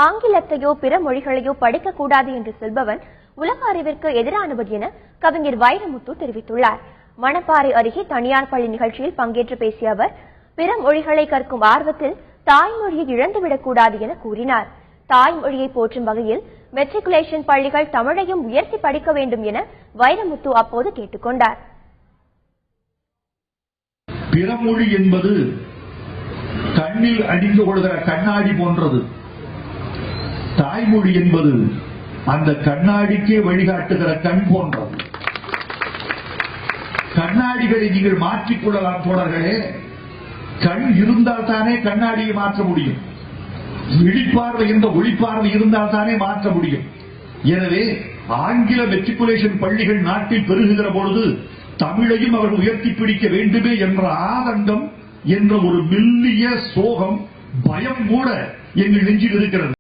ஆங்கிலத்தையோ பிற மொழிகளையோ படிக்கக்கூடாது என்று சொல்பவன் உலக அறிவிற்கு எதிரானவர் என கவிஞர் வைரமுத்து தெரிவித்துள்ளார். மணப்பாறை அருகே தனியார் பள்ளி நிகழ்ச்சியில் பங்கேற்று பேசிய அவர், பிற மொழிகளை கற்கும் ஆர்வத்தில் தாய்மொழியை இழந்துவிடக்கூடாது என கூறினார். தாய்மொழியை போற்றும் வகையில் மெட்ரிகுலேஷன் பள்ளிகள் தமிழையும் உயர்த்தி படிக்க வேண்டும் என வைரமுத்து அப்போது கேட்டுக் கொண்டார். பிறமொழி என்பது கண்ணில் அணிந்து கொள்கிற கண்ணாடி போன்றது. தாய்மொழி என்பது அந்த கண்ணாடிக்கே வழிகாட்டுகிற கண் போன்றது. கண்ணாடிகளை நீங்கள் மாற்றிக்கொள்ளலாம் தோழர்களே. கண் இருந்தால் தானே கண்ணாடியை மாற்ற முடியும். விழிப்பார்வை என்ற ஒளிப்பார்வை இருந்தால் தானே மாற்ற முடியும். எனவே ஆங்கில மெட்ரிகுலேஷன் பள்ளிகள் நாட்டில் பெருகுகிற பொழுது தமிழையும் அவர் உயர்த்தி பிடிக்க வேண்டுமே என்ற ஆதங்கம், என்ற ஒரு மெல்லிய சோகம், பயம் கூட எங்கள் நெஞ்சில் இருக்கிறது.